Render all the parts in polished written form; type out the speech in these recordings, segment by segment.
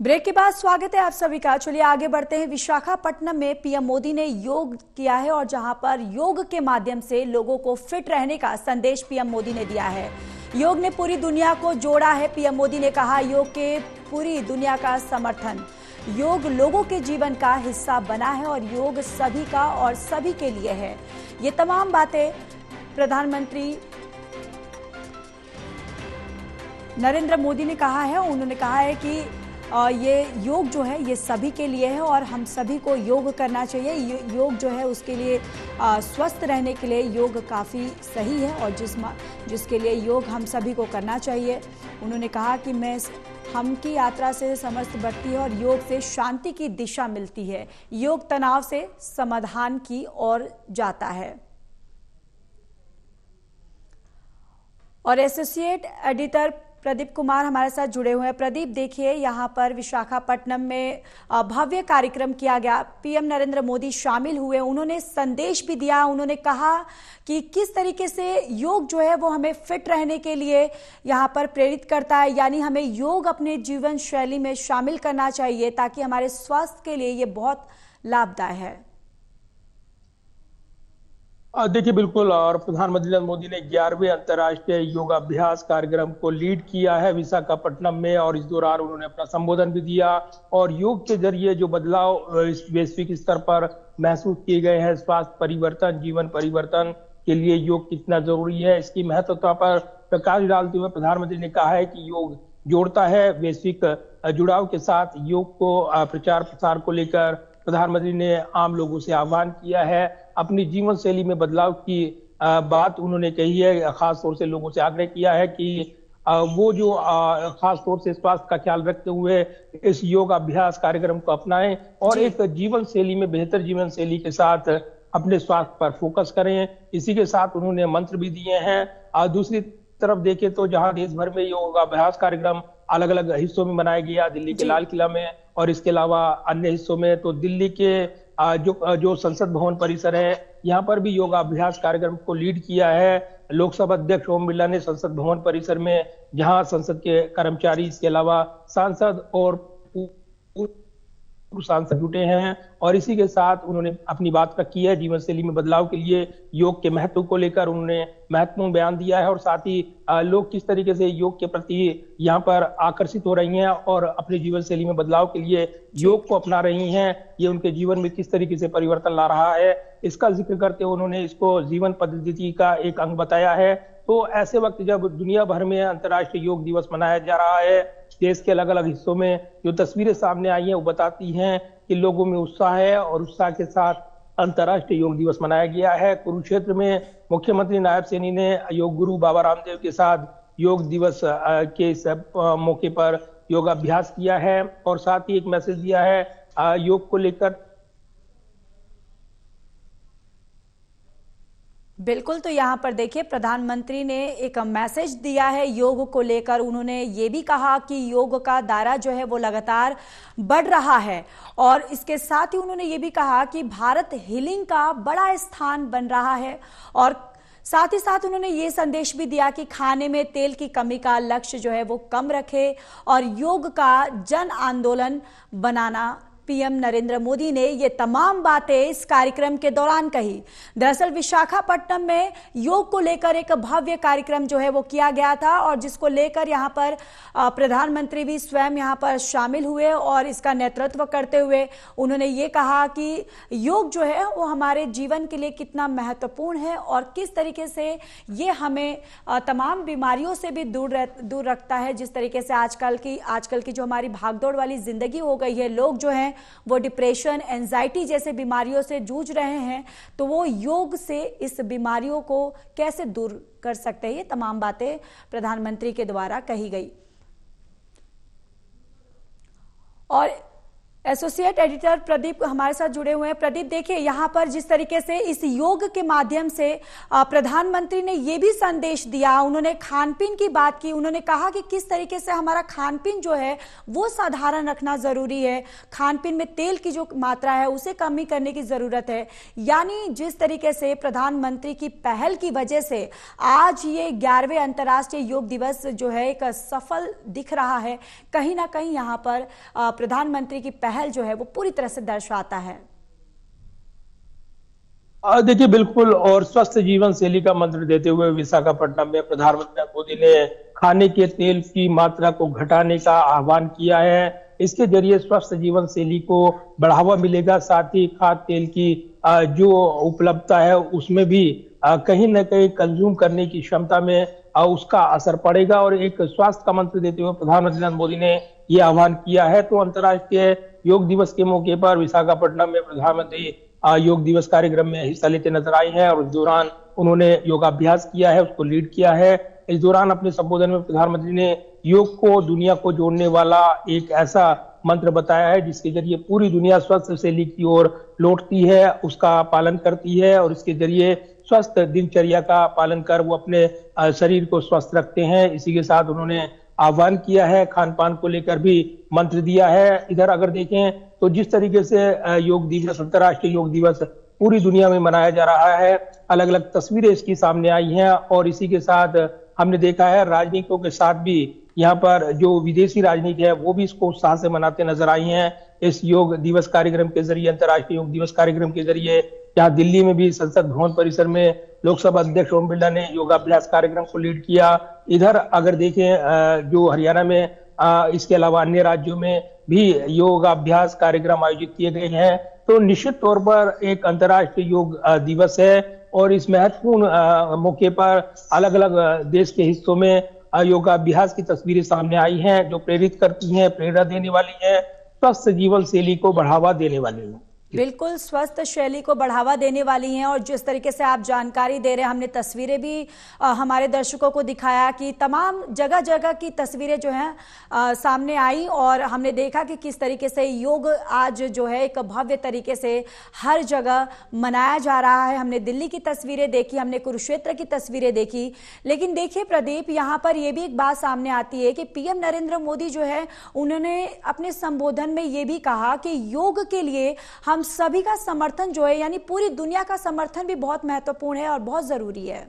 Break के बाद स्वागत है आप सभी का। चलिए आगे बढ़ते हैं। विशाखापट्टनम में पीएम मोदी ने योग किया है और जहां पर योग के माध्यम से लोगों को फिट रहने का संदेश पीएम मोदी ने दिया है। योग ने पूरी दुनिया को जोड़ा है। पीएम मोदी ने कहा, योग के पूरी दुनिया का समर्थन। योग लोगों के जीवन का हिस्सा बना है और योग सभी का और सभी के लिए है। ये तमाम बातें प्रधानमंत्री नरेंद्र मोदी ने कहा है। उन्होंने कहा है कि ये योग जो है ये सभी के लिए है और हम सभी को योग करना चाहिए। योग जो है उसके लिए स्वस्थ रहने के लिए योग काफ़ी सही है और जिसके लिए योग हम सभी को करना चाहिए। उन्होंने कहा कि हम की यात्रा से समस्त बढ़ती है और योग से शांति की दिशा मिलती है। योग तनाव से समाधान की ओर जाता है। और एसोसिएट एडिटर प्रदीप कुमार हमारे साथ जुड़े हुए हैं। प्रदीप, देखिए यहाँ पर विशाखापट्टनम में भव्य कार्यक्रम किया गया। पीएम नरेंद्र मोदी शामिल हुए। उन्होंने संदेश भी दिया। उन्होंने कहा कि किस तरीके से योग जो है वो हमें फिट रहने के लिए यहाँ पर प्रेरित करता है, यानी हमें योग अपने जीवन शैली में शामिल करना चाहिए ताकि हमारे स्वास्थ्य के लिए ये बहुत लाभदायक है। देखिए बिल्कुल, और प्रधानमंत्री नरेंद्र मोदी ने 11वें अंतर्राष्ट्रीय योगाभ्यास कार्यक्रम को लीड किया है विशाखापट्टनम में, और इस दौरान उन्होंने अपना संबोधन भी दिया। और योग के जरिए जो बदलाव इस वैश्विक स्तर पर महसूस किए गए हैं, स्वास्थ्य परिवर्तन, जीवन परिवर्तन के लिए योग कितना जरूरी है, इसकी महत्वता पर प्रकाश डालते हुए प्रधानमंत्री ने कहा है कि योग जोड़ता है। वैश्विक जुड़ाव के साथ योग को प्रचार प्रसार को लेकर प्रधानमंत्री ने आम लोगों से आह्वान किया है। अपनी जीवन शैली में बदलाव की बात उन्होंने कही है। खास तौर से लोगों से आग्रह किया है कि वो जो खास तौर से स्वास्थ्य का ख्याल रखते हुए इस योग अभ्यास कार्यक्रम को अपनाएं और एक जीवन शैली में बेहतर जीवन शैली के साथ अपने स्वास्थ्य पर फोकस करें। इसी के साथ उन्होंने मंत्र भी दिए हैं। दूसरी तरफ देखें तो जहां देश भर में योगाभ्यास कार्यक्रम अलग अलग हिस्सों में मनाया गया, दिल्ली के लाल किला में और इसके अलावा अन्य हिस्सों में, तो दिल्ली के जो संसद भवन परिसर है यहाँ पर भी योगाभ्यास कार्यक्रम को लीड किया है लोकसभा अध्यक्ष ओम बिरला ने संसद भवन परिसर में, जहां संसद के कर्मचारी, इसके अलावा सांसद और सांसद जुटे हैं। और इसी के साथ उन्होंने अपनी बात रखी है। जीवन शैली में बदलाव के लिए योग के महत्व को लेकर उन्होंने महत्वपूर्ण बयान दिया है और साथ ही लोग किस तरीके से योग के प्रति यहाँ पर आकर्षित हो रही हैं और अपनी जीवन शैली में बदलाव के लिए योग को अपना रही हैं, ये उनके जीवन में किस तरीके से परिवर्तन ला रहा है, इसका जिक्र करते हुए उन्होंने इसको जीवन पद्धति का एक अंग बताया है। तो ऐसे वक्त जब दुनिया भर में अंतर्राष्ट्रीय योग दिवस मनाया जा रहा है, देश के अलग अलग हिस्सों में जो तस्वीरें सामने आई हैं वो बताती हैं कि लोगों में उत्साह है और उत्साह के साथ अंतर्राष्ट्रीय योग दिवस मनाया गया है। कुरुक्षेत्र में मुख्यमंत्री नायब सैनी ने योग गुरु बाबा रामदेव के साथ योग दिवस के इस मौके पर योगाभ्यास किया है और साथ ही एक मैसेज दिया है योग को लेकर। बिल्कुल, तो यहाँ पर देखिए प्रधानमंत्री ने एक मैसेज दिया है योग को लेकर। उन्होंने ये भी कहा कि योग का दायरा जो है वो लगातार बढ़ रहा है और इसके साथ ही उन्होंने ये भी कहा कि भारत हीलिंग का बड़ा स्थान बन रहा है। और साथ ही साथ उन्होंने ये संदेश भी दिया कि खाने में तेल की कमी का लक्ष्य जो है वो कम रखे और योग का जन आंदोलन बनाना। पीएम नरेंद्र मोदी ने ये तमाम बातें इस कार्यक्रम के दौरान कही। दरअसल विशाखापट्टनम में योग को लेकर एक भव्य कार्यक्रम जो है वो किया गया था और जिसको लेकर यहाँ पर प्रधानमंत्री भी स्वयं यहाँ पर शामिल हुए और इसका नेतृत्व करते हुए उन्होंने ये कहा कि योग जो है वो हमारे जीवन के लिए कितना महत्वपूर्ण है और किस तरीके से ये हमें तमाम बीमारियों से भी दूर रखता है। जिस तरीके से आजकल की जो हमारी भागदौड़ वाली जिंदगी हो गई है, लोग जो हैं वो डिप्रेशन, एंजाइटी जैसे बीमारियों से जूझ रहे हैं, तो वो योग से इस बीमारियों को कैसे दूर कर सकते हैं, ये तमाम बातें प्रधानमंत्री के द्वारा कही गई। और एसोसिएट एडिटर प्रदीप हमारे साथ जुड़े हुए हैं। प्रदीप, देखिए यहाँ पर जिस तरीके से इस योग के माध्यम से प्रधानमंत्री ने ये भी संदेश दिया, उन्होंने खान पीन की बात की, उन्होंने कहा कि किस तरीके से हमारा खान पीन जो है वो साधारण रखना जरूरी है, खान पीन में तेल की जो मात्रा है उसे कमी करने की जरूरत है। यानी जिस तरीके से प्रधानमंत्री की पहल की वजह से आज ये 11वें अंतर्राष्ट्रीय योग दिवस जो है एक सफल दिख रहा है। कहीं ना कहीं यहाँ पर प्रधानमंत्री की पहल जो है वो पूरी तरह से दर्शाता है। देखिए बिल्कुल, और स्वस्थ जीवन शैली का मंत्र देते हुए विशाखापट्टनम में प्रधानमंत्री मोदी ने खाने के तेल की मात्रा को घटाने का आह्वान किया है। इसके जरिए स्वस्थ जीवन शैली को बढ़ावा मिलेगा, साथ ही खाद्य तेल की जो उपलब्धता है उसमें भी कहीं ना कहीं कंज्यूम करने की क्षमता में उसका असर पड़ेगा। और एक स्वास्थ्य का मंत्र देते हुए प्रधानमंत्री नरेंद्र मोदी ने ये आह्वान किया है। तो अंतर्राष्ट्रीय योग दिवस के मौके पर विशाखापट्टनम में प्रधानमंत्री योग दिवस कार्यक्रम में हिस्सा लेते नजर आए हैं और इस दौरान उन्होंने योगाभ्यास किया है, उसको लीड किया है। इस दौरान अपने संबोधन में प्रधानमंत्री ने योग को दुनिया को जोड़ने वाला एक ऐसा मंत्र बताया है जिसके जरिए पूरी दुनिया स्वस्थ शैली की ओर लौटती है, उसका पालन करती है और इसके जरिए स्वस्थ दिनचर्या का पालन कर वो अपने शरीर को स्वस्थ रखते हैं। इसी के साथ उन्होंने आह्वान किया है, खान पान को लेकर भी मंत्र दिया है। इधर अगर देखें तो जिस तरीके से योग दिवस, अंतर्राष्ट्रीय योग दिवस पूरी दुनिया में मनाया जा रहा है, अलग अलग तस्वीरें इसकी सामने आई हैं और इसी के साथ हमने देखा है राजनीतिकों के साथ भी यहाँ पर जो विदेशी राजनीति है वो भी इसको उत्साह से मनाते नजर आई हैं। इस योग दिवस कार्यक्रम के जरिए, अंतर्राष्ट्रीय योग दिवस कार्यक्रम के जरिए यहाँ दिल्ली में भी संसद भवन परिसर में लोकसभा अध्यक्ष ओम बिरला ने योगाभ्यास कार्यक्रम को लीड किया। इधर अगर देखें जो हरियाणा में इसके अलावा अन्य राज्यों में भी योगाभ्यास कार्यक्रम आयोजित किए गए हैं। तो निश्चित तौर पर एक अंतर्राष्ट्रीय योग दिवस है और इस महत्वपूर्ण मौके पर अलग अलग देश के हिस्सों में योगाभ्यास की तस्वीरें सामने आई हैं जो प्रेरित करती हैं, प्रेरणा देने वाली है, स्वस्थ जीवन शैली को बढ़ावा देने वाली है। बिल्कुल स्वस्थ शैली को बढ़ावा देने वाली हैं और जिस तरीके से आप जानकारी दे रहे हैं, हमने तस्वीरें भी हमारे दर्शकों को दिखाया कि तमाम जगह जगह की तस्वीरें जो हैं सामने आई और हमने देखा कि किस तरीके से योग आज जो है एक भव्य तरीके से हर जगह मनाया जा रहा है। हमने दिल्ली की तस्वीरें देखी, हमने कुरुक्षेत्र की तस्वीरें देखी। लेकिन देखिए प्रदीप, यहाँ पर यह भी एक बात सामने आती है कि पीएम नरेंद्र मोदी जो है उन्होंने अपने संबोधन में ये भी कहा कि योग के लिए हम सभी का समर्थन जो है, यानी पूरी दुनिया का समर्थन भी बहुत महत्वपूर्ण है और बहुत जरूरी है।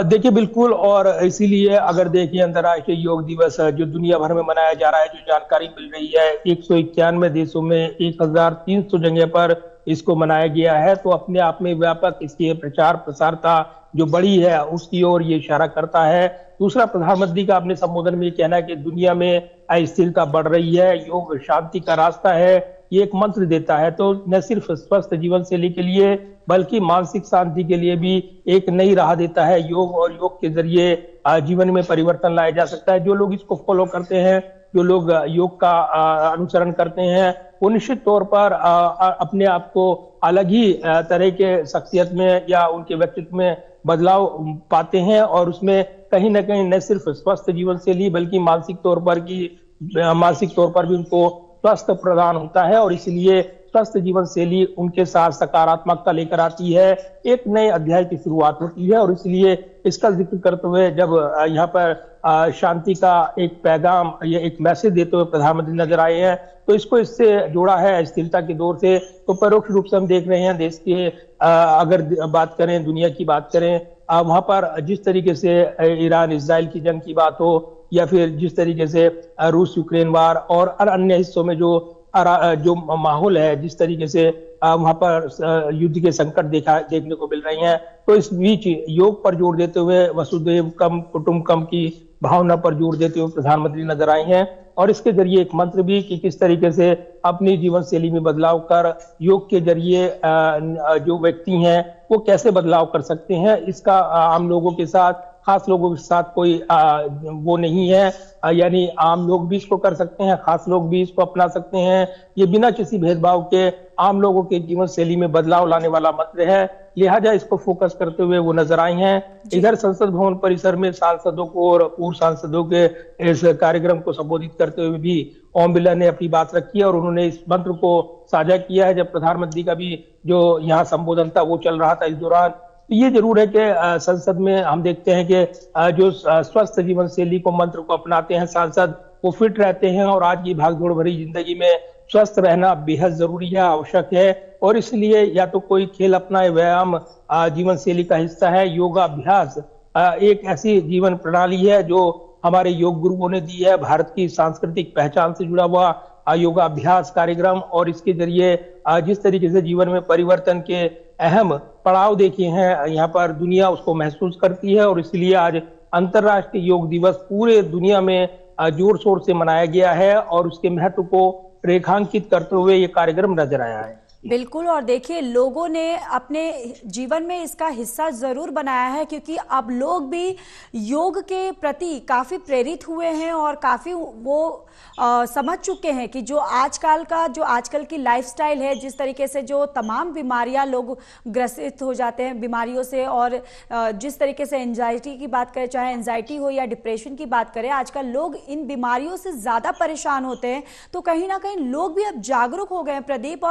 देखिए बिल्कुल, और इसीलिए अगर देखिए अंतर्राष्ट्रीय योग दिवस जो दुनिया भर में मनाया जा रहा है, जो जानकारी मिल रही है 191 देशों में 1300 जगह पर इसको मनाया गया है। तो अपने आप में व्यापक इसकी प्रचार प्रसारता जो बड़ी है उसकी ओर ये इशारा करता है। दूसरा, प्रधानमंत्री का अपने संबोधन में ये कहना है कि दुनिया में अस्थिरता बढ़ रही है, योग शांति का रास्ता है, ये एक मंत्र देता है। तो न सिर्फ स्वस्थ जीवन शैली के लिए बल्कि मानसिक शांति के लिए भी एक नई राह देता है योग, और योग के जरिए जीवन में परिवर्तन लाया जा सकता है। जो लोग इसको फॉलो करते हैं, जो लोग योग का अनुसरण करते हैं, वो निश्चित तौर पर अपने आप को अलग ही तरह के शख्सियत में या उनके व्यक्तित्व में बदलाव पाते हैं और उसमें कहीं ना कहीं न सिर्फ स्वस्थ जीवन शैली बल्कि मानसिक तौर पर भी उनको स्वस्थ प्रदान होता है। और इसलिए स्वस्थ जीवन शैली उनके साथ सकारात्मकता लेकर आती है, एक नए अध्याय की शुरुआत होती है। और इसलिए इसका जिक्र करते हुए जब यहाँ पर शांति का एक पैगाम या एक मैसेज देते हुए प्रधानमंत्री नजर आए हैं, तो इसको इससे जोड़ा है स्थिरता के दौर से। तो परोक्ष रूप से हम देख रहे हैं देश के अगर बात करें, दुनिया की बात करें, वहां पर जिस तरीके से ईरान इजराइल की जंग की बात हो या फिर जिस तरीके से रूस यूक्रेन वार और अन्य हिस्सों में जो माहौल है, जिस तरीके से वहां पर युद्ध के संकट देखने को मिल रहे हैं, तो इस बीच योग पर जोर देते हुए वसुधैव कुटुंबकम की भावना पर जोर देते हुए प्रधानमंत्री नजर आए हैं। और इसके जरिए एक मंत्र भी कि किस तरीके से अपनी जीवन शैली में बदलाव कर योग के जरिए जो व्यक्ति हैं वो कैसे बदलाव कर सकते हैं, इसका आम लोगों के साथ, खास लोगों के साथ कोई वो नहीं है। यानी आम लोग भी इसको कर सकते हैं, खास लोग भी इसको अपना सकते हैं। ये बिना किसी भेदभाव के आम लोगों के जीवन शैली में बदलाव लाने वाला मंत्र है, लिहाजा इसको फोकस करते हुए वो नजर आई हैं। इधर संसद भवन परिसर में सांसदों को और पूर्व सांसदों के इस कार्यक्रम को संबोधित करते हुए भी ओम बिरला ने अपनी बात रखी है और उन्होंने इस मंत्र को साझा किया है। जब प्रधानमंत्री का भी जो यहाँ संबोधन था वो चल रहा था इस दौरान, तो ये जरूर है कि संसद में हम देखते हैं कि जो स्वस्थ जीवन शैली को मंत्र को अपनाते हैं सांसद, वो फिट रहते हैं और आज की भागदौड़ भरी जिंदगी में स्वस्थ रहना बेहद जरूरी है, आवश्यक है। और इसलिए या तो कोई खेल अपनाए, व्यायाम जीवन शैली का हिस्सा है। योगाभ्यास एक ऐसी जीवन प्रणाली है जो हमारे योग गुरुओं ने दी है, भारत की सांस्कृतिक पहचान से जुड़ा हुआ योगाभ्यास कार्यक्रम। और इसके जरिए जिस तरीके से जीवन में परिवर्तन के अहम पड़ाव देखे हैं, यहाँ पर दुनिया उसको महसूस करती है और इसलिए आज अंतर्राष्ट्रीय योग दिवस पूरे दुनिया में जोर शोर से मनाया गया है और उसके महत्व को रेखांकित करते हुए ये कार्यक्रम नजर आया है। बिल्कुल, और देखिए लोगों ने अपने जीवन में इसका हिस्सा जरूर बनाया है, क्योंकि अब लोग भी योग के प्रति काफी प्रेरित हुए हैं और काफी वो समझ चुके हैं कि जो आजकल की लाइफस्टाइल है, जिस तरीके से जो तमाम बीमारियां लोग ग्रसित हो जाते हैं बीमारियों से, और जिस तरीके से एंजाइटी की बात करें, चाहे एंजाइटी हो या डिप्रेशन की बात करें, आजकल लोग इन बीमारियों से ज्यादा परेशान होते हैं। तो कहीं ना कहीं लोग भी अब जागरूक हो गए हैं प्रदीप।